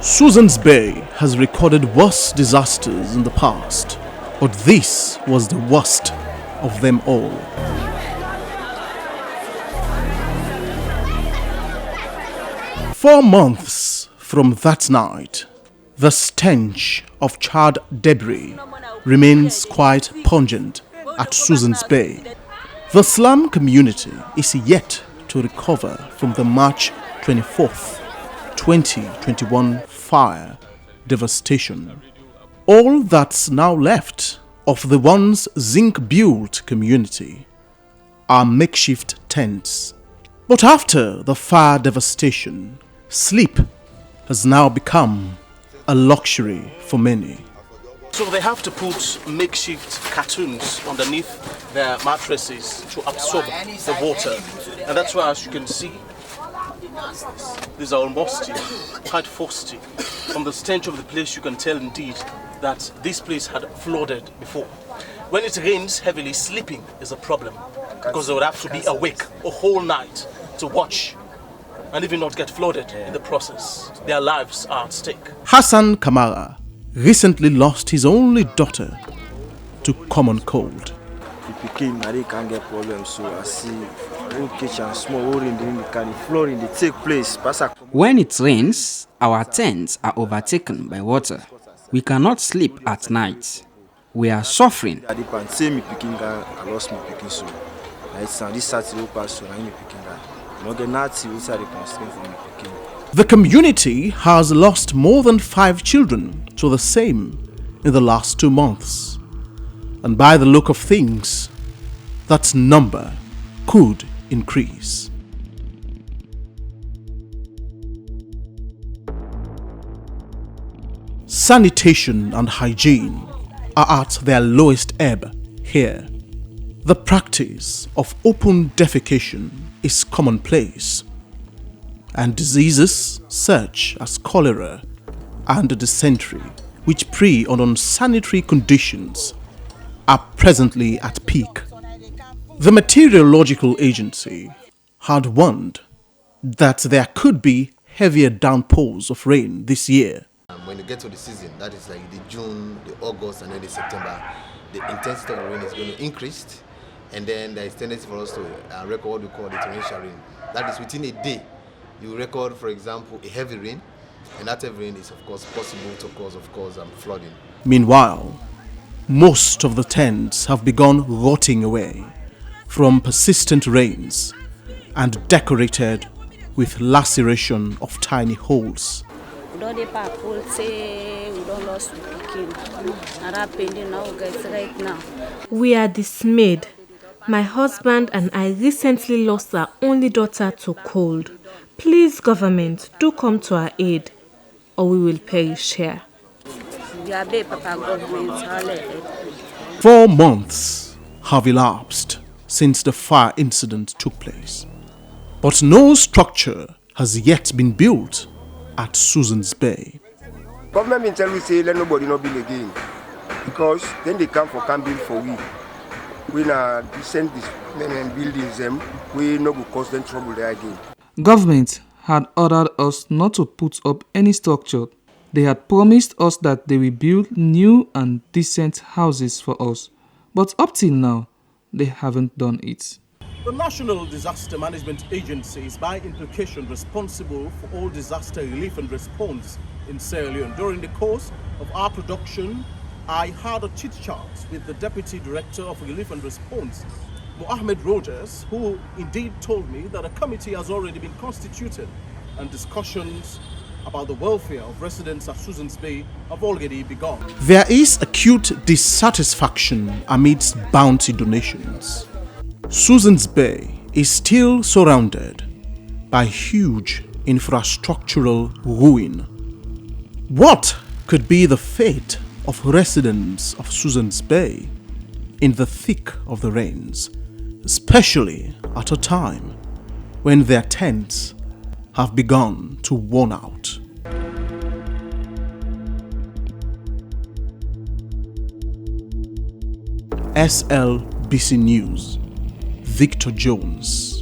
Susan's Bay has recorded worse disasters in the past, but this was the worst of them all. For months from that night, the stench of charred debris remains quite pungent at Susan's Bay. The slum community is yet to recover from the March 24th, 2021 fire devastation. All that's now left of the once zinc-built community are makeshift tents. But after the fire devastation, sleep has now become a luxury for many. So they have to put makeshift cartoons underneath their mattresses to absorb the water. And that's why, as you can see, these are all musty, quite frosty. From the stench of the place, you can tell indeed that this place had flooded before. When it rains heavily, sleeping is a problem because they would have to be awake a whole night to watch and even not get flooded in the process. Their lives are at stake. HASSAN KAMARA recently lost his only daughter to common cold. Can't get problems, so I see small can flooding take place. When it rains, our tents are overtaken by water. We cannot sleep at night. We are suffering. I lost my picking, so this Saturday pass, the community has lost more than 5 children to the same in the last 2 months. And by the look of things, that number could increase. Sanitation and hygiene are at their lowest ebb here. The practice of open defecation is commonplace, and diseases such as cholera and dysentery, which prey on unsanitary conditions, are presently at peak. The Meteorological Agency had warned that there could be heavier downpours of rain this year. When you get to the season, that is like the June, the August, and then the September, the intensity of the rain is going to increase, and then there is tendency for us to record what we call the torrential rain. That is within a day. You record, for example, a heavy rain, and that heavy rain is, of course, possible to cause, flooding. Meanwhile, most of the tents have begun rotting away from persistent rains and decorated with laceration of tiny holes. We are dismayed. My husband and I recently lost our only daughter to cold. Please, government, do come to our aid, or we will perish here. 4 months have elapsed since the fire incident took place, but no structure has yet been built at Susan's Bay. Government will tell we say let nobody not build again, because then they come for can build for we. We now send these men and buildings them, we no go cause them trouble there again. Government had ordered us not to put up any structure. They had promised us that they will build new and decent houses for us, but up till now, they haven't done it. The National Disaster Management Agency is by implication responsible for all disaster relief and response in Sierra Leone. During the course of our production, I had a chit-chat with the Deputy Director of Relief and Response, Mohammed Rogers, who indeed told me that a committee has already been constituted and discussions about the welfare of residents at Susan's Bay have already begun. There is acute dissatisfaction amidst bounty donations. Susan's Bay is still surrounded by huge infrastructural ruin. What could be the fate of residents of Susan's Bay in the thick of the rains, especially at a time when their tents have begun to worn out? SLBC News, Victor Jones.